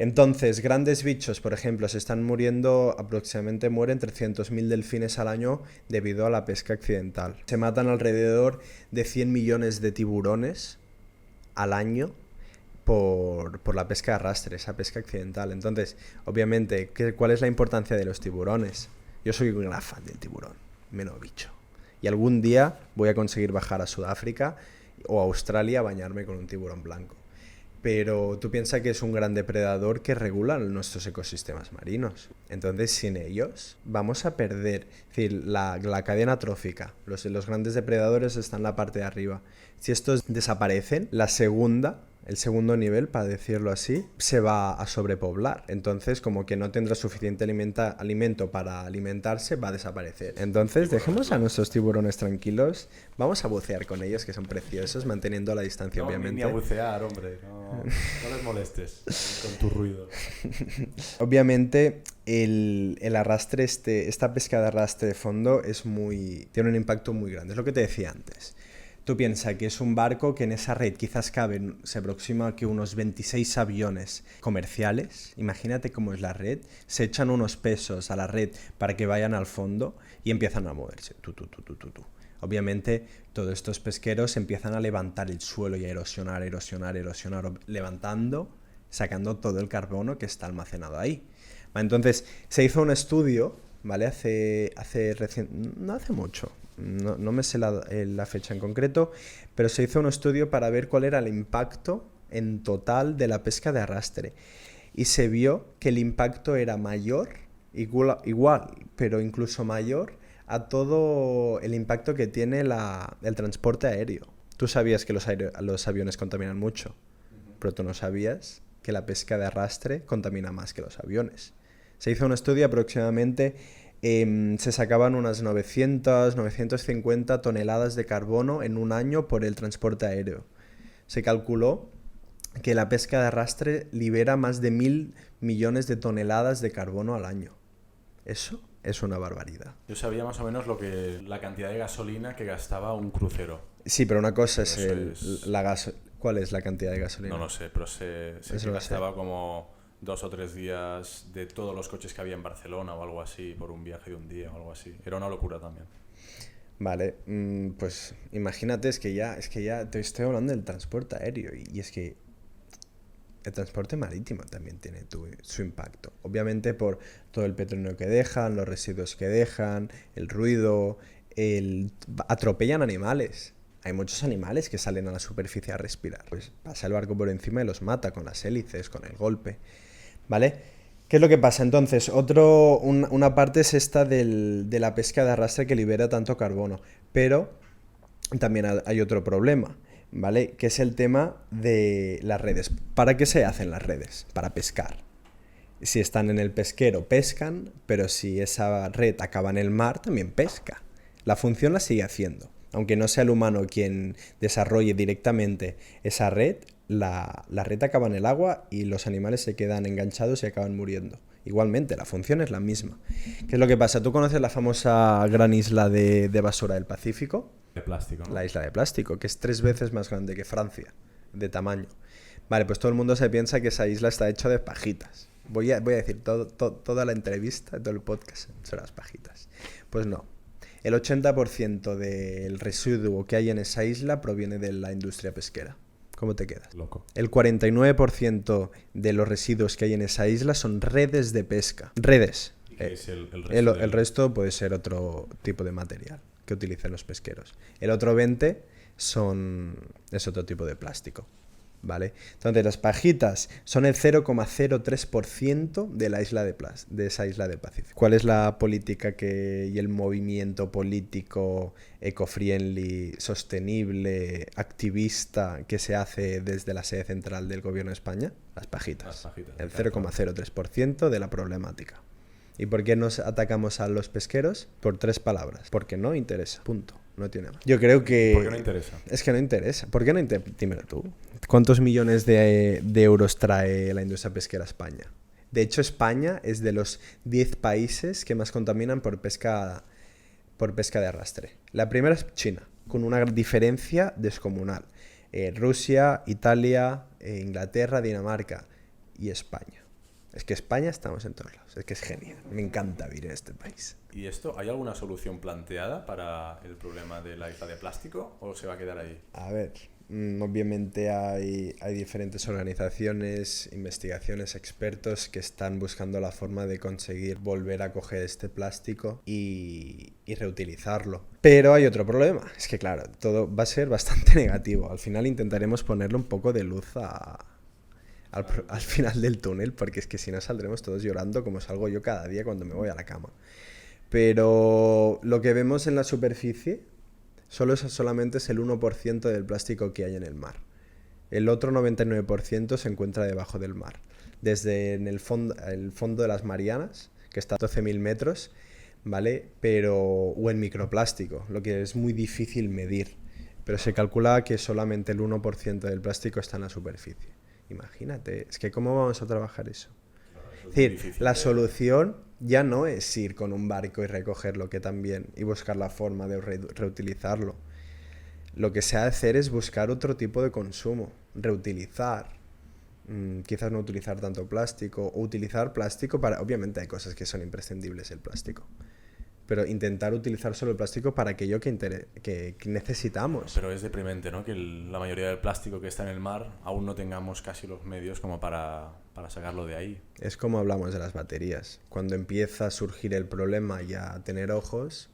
Entonces, grandes bichos, por ejemplo, aproximadamente mueren 300.000 delfines al año debido a la pesca accidental. Se matan alrededor de 100 millones de tiburones al año por la pesca de arrastre, esa pesca accidental. Entonces, obviamente, ¿cuál es la importancia de los tiburones? Yo soy un gran fan del tiburón, menos bicho. Y algún día voy a conseguir bajar a Sudáfrica o a Australia a bañarme con un tiburón blanco. Pero tú piensas que es un gran depredador que regula nuestros ecosistemas marinos. Entonces, sin ellos, vamos a perder. Es decir, la cadena trófica, los grandes depredadores están en la parte de arriba. Si estos desaparecen, el segundo nivel, para decirlo así, se va a sobrepoblar. Entonces, como que no tendrá suficiente alimento para alimentarse, va a desaparecer. Entonces, dejemos a nuestros tiburones tranquilos. Vamos a bucear con ellos, que son preciosos, manteniendo la distancia, obviamente. Ni a bucear, hombre. No les molestes con tu ruido. Obviamente, el arrastre, esta pesca de arrastre de fondo tiene un impacto muy grande. Es lo que te decía antes. Tú piensas que es un barco que en esa red quizás se aproxima que unos 26 aviones comerciales. Imagínate cómo es la red. Se echan unos pesos a la red para que vayan al fondo y empiezan a moverse. Obviamente, todos estos pesqueros empiezan a levantar el suelo y a erosionar, levantando, sacando todo el carbono que está almacenado ahí. Entonces, se hizo un estudio, ¿vale? No hace mucho. No me sé la fecha en concreto, pero se hizo un estudio para ver cuál era el impacto en total de la pesca de arrastre. y se vio que el impacto era mayor, igual, pero incluso mayor a todo el impacto que tiene el transporte aéreo. Tú sabías que los aviones contaminan mucho, pero tú no sabías que la pesca de arrastre contamina más que los aviones. Se hizo un estudio aproximadamente, se sacaban unas 950 toneladas de carbono en un año por el transporte aéreo. Se calculó que la pesca de arrastre libera más de 1.000 millones de toneladas de carbono al año. Eso es una barbaridad. Yo sabía más o menos la cantidad de gasolina que gastaba un crucero. Sí, pero una cosa es es... ¿Cuál es la cantidad de gasolina? No lo sé, pero sé que gastaba como 2 o 3 días de todos los coches que había en Barcelona o algo así, por un viaje de un día o algo así. Era una locura también. Vale, pues imagínate, es que ya te estoy hablando del transporte aéreo y es que el transporte marítimo también tiene su impacto. Obviamente por todo el petróleo que dejan, los residuos que dejan, el ruido, atropellan animales. Hay muchos animales que salen a la superficie a respirar. Pues pasa el barco por encima y los mata con las hélices, con el golpe. ¿Vale? ¿Qué es lo que pasa? Entonces, una parte es esta de la pesca de arrastre que libera tanto carbono. Pero también hay otro problema, ¿vale? Que es el tema de las redes. ¿Para qué se hacen las redes? Para pescar. Si están en el pesquero, pescan, pero si esa red acaba en el mar, también pesca. La función la sigue haciendo. Aunque no sea el humano quien desarrolle directamente esa red, la red acaba en el agua y los animales se quedan enganchados y acaban muriendo. Igualmente, la función es la misma. ¿Qué es lo que pasa? ¿Tú conoces la famosa gran isla de basura del Pacífico? De plástico, ¿no? La isla de plástico, que es 3 veces más grande que Francia, de tamaño. Vale, pues todo el mundo se piensa que esa isla está hecha de pajitas. Voy a decir toda la entrevista, todo el podcast sobre las pajitas. Pues no. El 80% del residuo que hay en esa isla proviene de la industria pesquera. ¿Cómo te quedas? Loco. El 49% de los residuos que hay en esa isla son redes de pesca. Redes. ¿Y qué es el resto? El resto puede ser otro tipo de material que utilizan los pesqueros. El otro 20% es otro tipo de plástico. ¿Vale? Entonces las pajitas son el 0,03% de la isla de esa isla del Pacífico. ¿Cuál es la política y el movimiento político eco-friendly, sostenible, activista que se hace desde la sede central del gobierno de España? Las pajitas. El 0,03% de la problemática. ¿Y por qué nos atacamos a los pesqueros? Por 3 palabras. Porque no interesa. Punto. No tiene más. Yo creo que... ¿Por qué no interesa? Es que no interesa. ¿Por qué no interesa? Dímelo tú. ¿Cuántos millones de euros trae la industria pesquera a España? De hecho, España es de los 10 países que más contaminan por pesca de arrastre. La primera es China, con una diferencia descomunal. Rusia, Italia, Inglaterra, Dinamarca y España. Es que España estamos en todos lados. Es que es genial. Me encanta vivir en este país. ¿Y esto, hay alguna solución planteada para el problema de la isla de plástico o se va a quedar ahí? A ver, obviamente hay diferentes organizaciones, investigaciones, expertos que están buscando la forma de conseguir volver a coger este plástico y reutilizarlo. Pero hay otro problema. Es que claro, todo va a ser bastante negativo. Al final intentaremos ponerle un poco de luz al final del túnel, porque es que si no saldremos todos llorando como salgo yo cada día cuando me voy a la cama. Pero lo que vemos en la superficie solamente es el 1% del plástico que hay en el mar. El otro 99% se encuentra debajo del mar. Desde el fondo de las Marianas, que está a 12.000 metros, ¿vale? O en microplástico, lo que es muy difícil medir. Pero se calcula que solamente el 1% del plástico está en la superficie. Imagínate, es que ¿cómo vamos a trabajar eso? Es decir, la solución ya no es ir con un barco y recogerlo, que también, y buscar la forma de reutilizarlo. Lo que se ha de hacer es buscar otro tipo de consumo, reutilizar, quizás no utilizar tanto plástico, o utilizar plástico para... Obviamente hay cosas que son imprescindibles el plástico, pero intentar utilizar solo el plástico para aquello que necesitamos. Pero es deprimente, ¿no? Que la mayoría del plástico que está en el mar aún no tengamos casi los medios como para sacarlo de ahí. Es como hablamos de las baterías. Cuando empieza a surgir el problema y a tener ojos,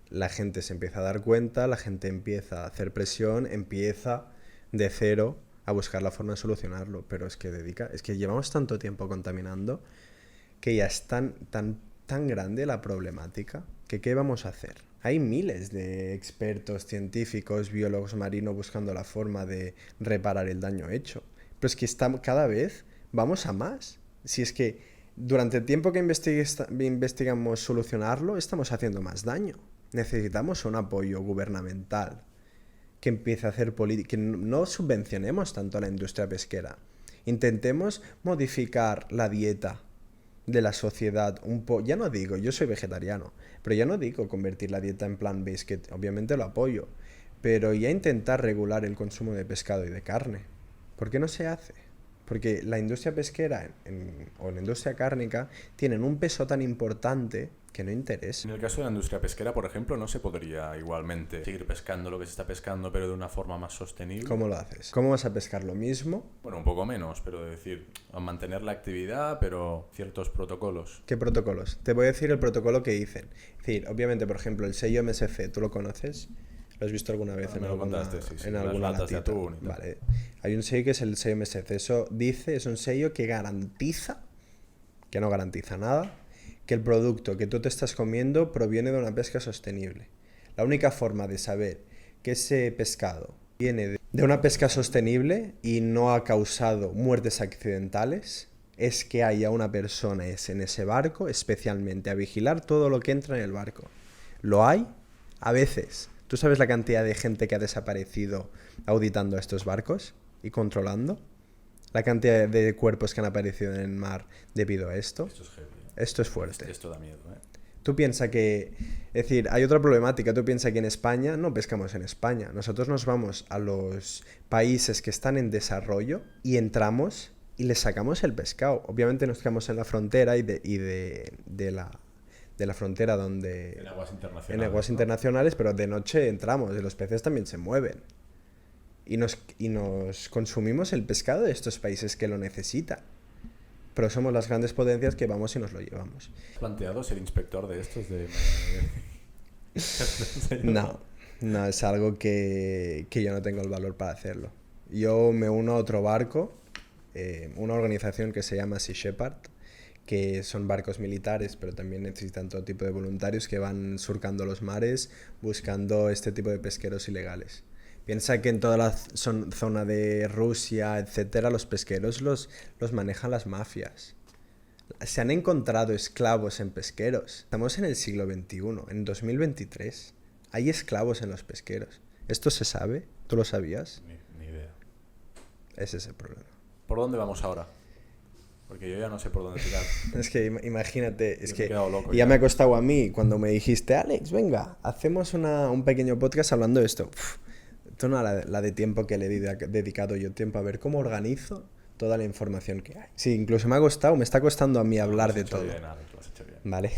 la gente se empieza a dar cuenta, la gente empieza a hacer presión, empieza de cero a buscar la forma de solucionarlo, pero es que llevamos tanto tiempo contaminando que ya es tan grande la problemática que ¿qué vamos a hacer? Hay miles de expertos, científicos, biólogos marinos buscando la forma de reparar el daño hecho. Pero es que cada vez vamos a más. Si es que durante el tiempo que investigamos solucionarlo, estamos haciendo más daño. Necesitamos un apoyo gubernamental que empiece a hacer política, que no subvencionemos tanto a la industria pesquera. Intentemos modificar la dieta de la sociedad ya no digo, yo soy vegetariano, pero ya no digo convertir la dieta en plant-based, que obviamente lo apoyo, pero ya intentar regular el consumo de pescado y de carne. ¿Por qué no se hace? Porque la industria pesquera o la industria cárnica tienen un peso tan importante que no interesa. En el caso de la industria pesquera, por ejemplo, ¿no se podría igualmente seguir pescando lo que se está pescando, pero de una forma más sostenible? ¿Cómo lo haces? ¿Cómo vas a pescar lo mismo? Bueno, un poco menos, pero decir, a mantener la actividad, pero ciertos protocolos. ¿Qué protocolos? Te voy a decir el protocolo que dicen. Es decir, obviamente, por ejemplo, el sello MSC, ¿tú lo conoces? ¿Lo has visto alguna vez en alguna latitud? Vale. Hay un sello que es el sello MSC. Eso dice, es un sello que garantiza, que no garantiza nada, que el producto que tú te estás comiendo proviene de una pesca sostenible. La única forma de saber que ese pescado viene de una pesca sostenible y no ha causado muertes accidentales es que haya una persona en ese barco especialmente a vigilar todo lo que entra en el barco. ¿Lo hay? A veces. ¿Tú sabes la cantidad de gente que ha desaparecido auditando estos barcos y controlando? La cantidad de cuerpos que han aparecido en el mar debido a esto. Esto es heavy. Esto es fuerte. Esto da miedo, ¿eh? Tú piensas que... Es decir, hay otra problemática. Tú piensas que en España no pescamos en España. Nosotros nos vamos a los países que están en desarrollo y entramos y les sacamos el pescado. Obviamente nos quedamos en la frontera y de la frontera donde... En aguas internacionales. En aguas internacionales, pero de noche entramos y los peces también se mueven. Y nos consumimos el pescado de estos países que lo necesitan. Pero somos las grandes potencias que vamos y nos lo llevamos. ¿Has planteado ser inspector de estos? No, es algo que yo no tengo el valor para hacerlo. Yo me uno a otro barco, una organización que se llama Sea Shepherd, que son barcos militares, pero también necesitan todo tipo de voluntarios que van surcando los mares buscando este tipo de pesqueros ilegales. Piensa que en toda la zona de Rusia, etcétera, los pesqueros los manejan las mafias. Se han encontrado esclavos en pesqueros. Estamos en el siglo XXI, en 2023. Hay esclavos en los pesqueros. ¿Esto se sabe? ¿Tú lo sabías? Ni idea. Ese es el problema. ¿Por dónde vamos ahora? Porque yo ya no sé por dónde tirar. Es que imagínate, es que loco, ya me ha costado a mí cuando me dijiste, Alex, venga, hacemos un pequeño podcast hablando de esto. Esto no la de tiempo que le he dedicado yo tiempo a ver cómo organizo toda la información que hay. Sí, incluso me está costando a mí hablar de todo. Bien, Alex, lo has hecho bien. Vale.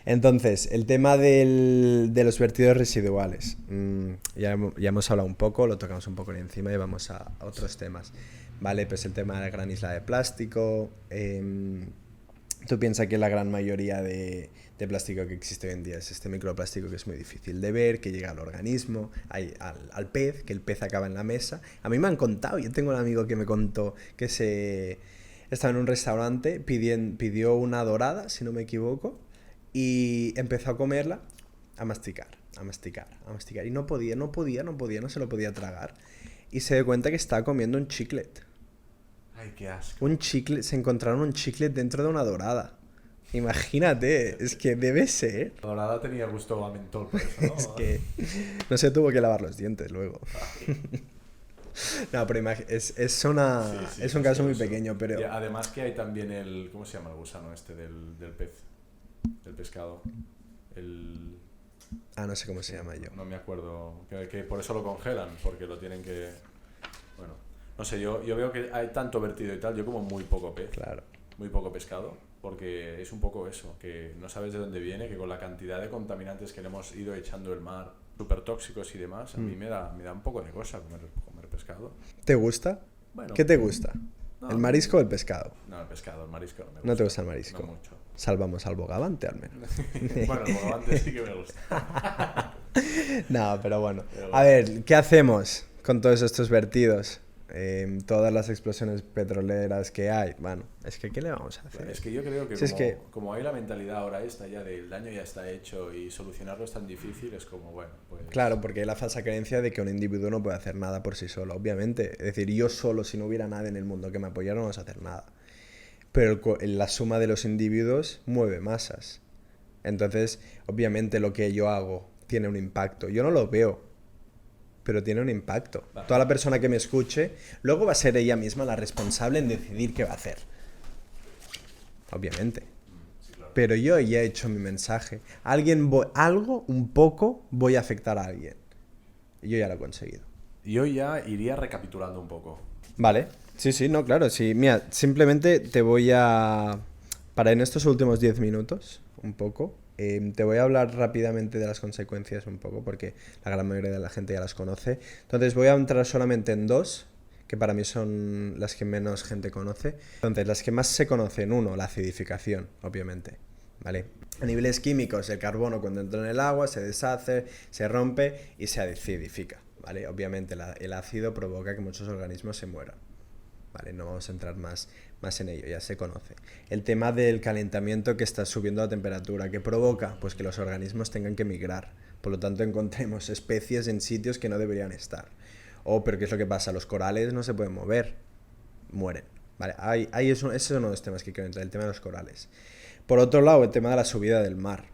Entonces, el tema de los vertidos residuales. Ya hemos hablado un poco, lo tocamos un poco por encima y vamos a otros temas. Vale, pues el tema de la gran isla de plástico. Tú piensas que la gran mayoría de plástico que existe hoy en día es este microplástico que es muy difícil de ver, que llega al organismo, al pez, que el pez acaba en la mesa. A mí me han contado, yo tengo un amigo que me contó que estaba en un restaurante, pidió una dorada, si no me equivoco, y empezó a comerla, a masticar. Y no se lo podía tragar. Y se dio cuenta que estaba comiendo un chiclet. Ay, qué asco. Un chicle, se encontraron un chicle dentro de una dorada. Imagínate, es que debe ser. La dorada tenía gusto a mentol, por eso, ¿no? Es que no se tuvo que lavar los dientes luego. No, pero es un caso muy pequeño, pero... Y además que hay también el... ¿Cómo se llama el gusano este del pez? Del pescado. No sé cómo se llama yo. No me acuerdo. Que por eso lo congelan, porque lo tienen que... Bueno, no sé, yo veo que hay tanto vertido y tal, yo como muy poco pez. Claro. Muy poco pescado, porque es un poco eso, que no sabes de dónde viene, que con la cantidad de contaminantes que le hemos ido echando el mar, súper tóxicos y demás, a mí me da un poco de cosa comer pescado. ¿Te gusta? Bueno, ¿Qué te gusta? No, ¿El marisco o el pescado? No, el pescado, el marisco no me gusta. ¿No te gusta el marisco? No mucho. Salvamos al bogavante al menos. Bueno, el bogavante sí que me gusta. No, pero bueno. A ver, ¿qué hacemos con todos estos vertidos? todas las explosiones petroleras que hay, bueno, es que ¿qué le vamos a hacer? Es que yo creo que, Si como, es que como hay la mentalidad ahora esta ya del daño ya está hecho y solucionarlo es tan difícil, es como, bueno, pues... claro, porque hay la falsa creencia de que un individuo no puede hacer nada por sí solo, obviamente. Es decir, yo solo, si no hubiera nadie en el mundo que me apoyara, no vamos a hacer nada. Pero la suma de los individuos mueve masas. Entonces, obviamente lo que yo hago tiene un impacto. Yo no lo veo, pero tiene un impacto. Vale. Toda la persona que me escuche, luego va a ser ella misma la responsable en decidir qué va a hacer. Obviamente. Sí, claro. Pero yo ya he hecho mi mensaje. Algo, un poco, voy a afectar a alguien. Y yo ya lo he conseguido. Yo ya iría recapitulando un poco. Vale. Sí, no, claro, sí. Mira, simplemente te voy a... Para en estos últimos 10 minutos, un poco, te voy a hablar rápidamente de las consecuencias un poco, porque la gran mayoría de la gente ya las conoce. Entonces voy a entrar solamente en dos, que para mí son las que menos gente conoce. Entonces, las que más se conocen, uno, la acidificación, obviamente. ¿Vale? A niveles químicos, el carbono cuando entra en el agua se deshace, se rompe y se acidifica. ¿Vale? Obviamente el ácido provoca que muchos organismos se mueran. ¿Vale? No vamos a entrar más en ello, ya se conoce. El tema del calentamiento que está subiendo la temperatura, ¿qué provoca? Pues que los organismos tengan que migrar. Por lo tanto, encontremos especies en sitios que no deberían estar. Pero ¿qué es lo que pasa? Los corales no se pueden mover, mueren. ¿Vale? Ese es uno de los temas que quiero entrar, el tema de los corales. Por otro lado, el tema de la subida del mar.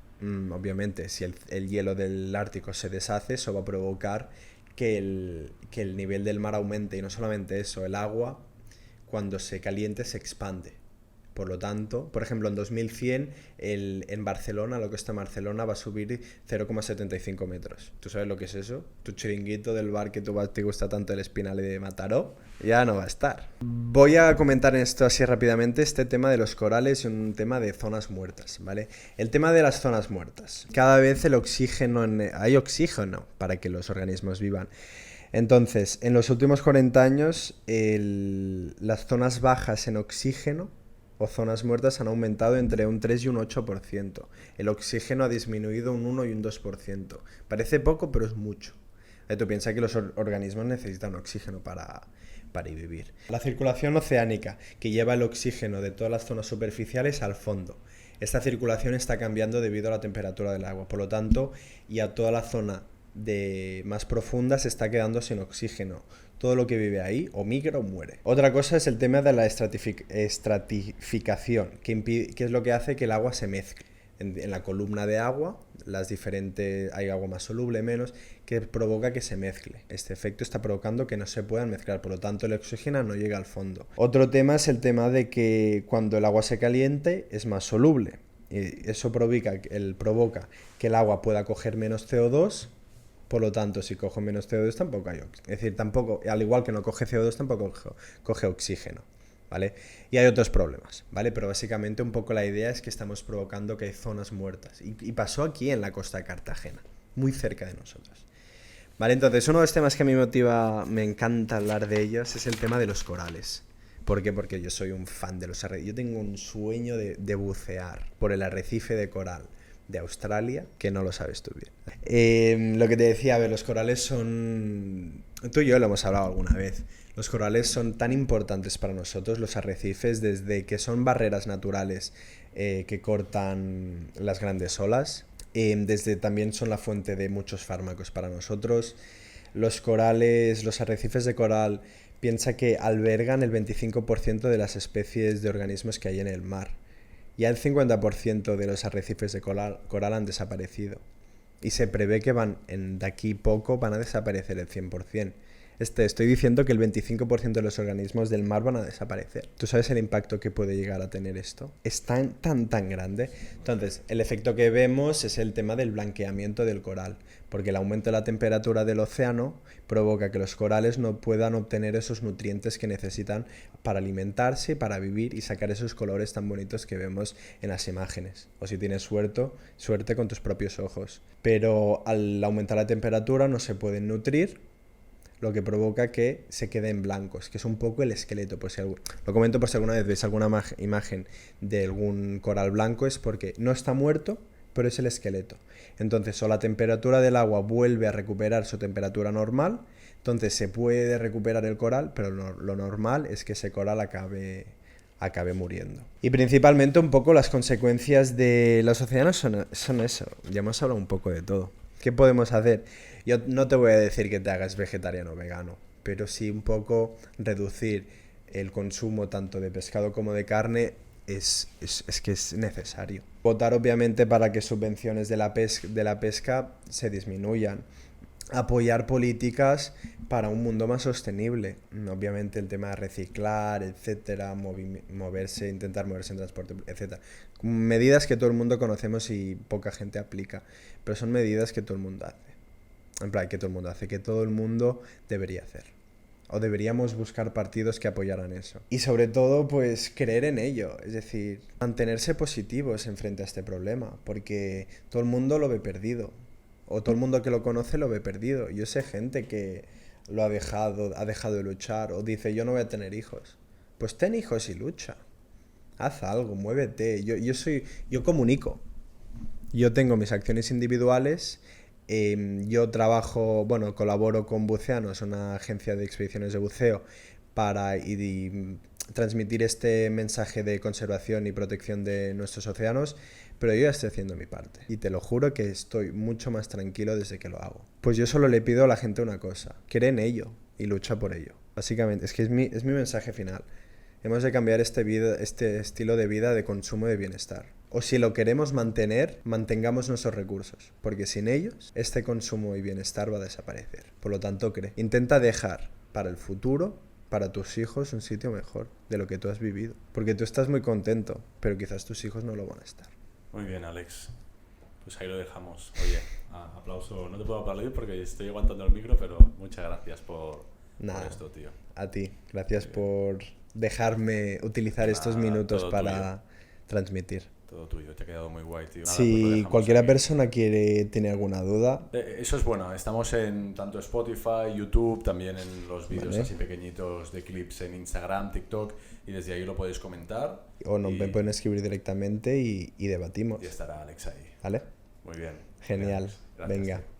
Obviamente, si el hielo del Ártico se deshace, eso va a provocar que el nivel del mar aumente. Y no solamente eso, el agua, cuando se caliente, se expande. Por lo tanto, por ejemplo, en 2100, en Barcelona, lo que está en Barcelona, va a subir 0,75 metros. ¿Tú sabes lo que es eso? Tu chiringuito del bar que te gusta tanto, el Espinal de Mataró, ya no va a estar. Voy a comentar esto así rápidamente, este tema de los corales y un tema de zonas muertas, ¿vale? El tema de las zonas muertas. Cada vez el oxígeno, hay oxígeno para que los organismos vivan. Entonces, en los últimos 40 años, las zonas bajas en oxígeno o zonas muertas han aumentado entre un 3 y un 8%. El oxígeno ha disminuido un 1 y un 2%. Parece poco, pero es mucho. Tú piensas que los organismos necesitan oxígeno para vivir. La circulación oceánica, que lleva el oxígeno de todas las zonas superficiales al fondo. Esta circulación está cambiando debido a la temperatura del agua. Por lo tanto, y a toda la zona más profunda se está quedando sin oxígeno. Todo lo que vive ahí o migra o muere. Otra cosa es el tema de la estratificación, que es lo que hace que el agua se mezcle. En la columna de agua, hay agua más soluble, menos, que provoca que se mezcle. Este efecto está provocando que no se puedan mezclar, por lo tanto el oxígeno no llega al fondo. Otro tema es el tema de que cuando el agua se caliente es más soluble. Y eso provoca que el agua pueda coger menos CO2. Por lo tanto, si cojo menos CO2 tampoco hay oxígeno. Es decir, tampoco, al igual que no coge CO2, tampoco coge oxígeno, ¿vale? Y hay otros problemas, ¿vale? Pero básicamente un poco la idea es que estamos provocando que hay zonas muertas. Y pasó aquí en la costa de Cartagena, muy cerca de nosotros. ¿Vale? Entonces, uno de los temas que a mí me encanta hablar de ellos, es el tema de los corales. ¿Por qué? Porque yo soy un fan de los arrecifes. Yo tengo un sueño de bucear por el arrecife de coral de Australia, que no lo sabes tú bien. Lo que te decía, a ver, los corales son... Tú y yo lo hemos hablado alguna vez. Los corales son tan importantes para nosotros, los arrecifes, desde que son barreras naturales que cortan las grandes olas, desde también son la fuente de muchos fármacos para nosotros. Los corales, los arrecifes de coral, piensa que albergan el 25% de las especies de organismos que hay en el mar. Ya el 50% de los arrecifes de coral han desaparecido. Y se prevé que de aquí poco van a desaparecer el 100%. Estoy diciendo que el 25% de los organismos del mar van a desaparecer. ¿Tú sabes el impacto que puede llegar a tener esto? Es tan grande. Entonces, el efecto que vemos es el tema del blanqueamiento del coral, porque el aumento de la temperatura del océano provoca que los corales no puedan obtener esos nutrientes que necesitan para alimentarse, para vivir y sacar esos colores tan bonitos que vemos en las imágenes. O si tienes suerte con tus propios ojos. Pero al aumentar la temperatura no se pueden nutrir, lo que provoca que se queden blancos, que es un poco el esqueleto. Lo comento por si alguna vez veis alguna imagen de algún coral blanco, es porque no está muerto, pero es el esqueleto. Entonces, o la temperatura del agua vuelve a recuperar su temperatura normal, Entonces se puede recuperar el coral, pero lo normal es que ese coral acabe muriendo. Y principalmente un poco las consecuencias de los océanos son eso. Ya hemos hablado un poco de todo. ¿Qué podemos hacer? Yo no te voy a decir que te hagas vegetariano o vegano, pero sí un poco reducir el consumo tanto de pescado como de carne es que es necesario. Votar obviamente para que subvenciones de la pesca se disminuyan. Apoyar políticas para un mundo más sostenible. Obviamente el tema de reciclar, etcétera, intentar moverse en transporte, etcétera. Medidas que todo el mundo conocemos y poca gente aplica, pero son medidas que todo el mundo hace. En plan, que todo el mundo debería hacer. O deberíamos buscar partidos que apoyaran eso. Y sobre todo, pues, creer en ello. Es decir, mantenerse positivos en frente a este problema, porque todo el mundo lo ve perdido. O todo el mundo que lo conoce lo ve perdido. Yo sé gente que lo ha dejado de luchar o dice, yo no voy a tener hijos. Pues ten hijos y lucha. Haz algo, muévete. Yo comunico. Yo tengo mis acciones individuales. Yo colaboro con Buceanos, una agencia de expediciones de buceo, para transmitir este mensaje de conservación y protección de nuestros océanos, pero yo ya estoy haciendo mi parte y te lo juro que estoy mucho más tranquilo desde que lo hago. Pues yo solo le pido a la gente una cosa: cree en ello y lucha por ello. Básicamente, es mi mensaje final. Hemos de cambiar este estilo de vida de consumo de bienestar. O si lo queremos mantener, mantengamos nuestros recursos, porque sin ellos, este consumo y bienestar va a desaparecer. Por lo tanto, intenta dejar para el futuro, para tus hijos, un sitio mejor de lo que tú has vivido. Porque tú estás muy contento, pero quizás tus hijos no lo van a estar. Muy bien, Alex. Pues ahí lo dejamos. Oye, aplauso. No te puedo aplaudir porque estoy aguantando el micro, pero muchas gracias por esto, tío. A ti. Gracias por dejarme utilizar estos minutos para transmitir. Todo tuyo, te ha quedado muy guay, tío. Si pues cualquier persona tiene alguna duda... Eso es bueno, estamos en tanto Spotify, YouTube, también en los vídeos así pequeñitos de clips en Instagram, TikTok, y desde ahí lo podéis comentar. O me pueden escribir directamente y debatimos. Y estará Alex ahí. ¿Vale? Muy bien. Genial. Gracias, venga. Tío.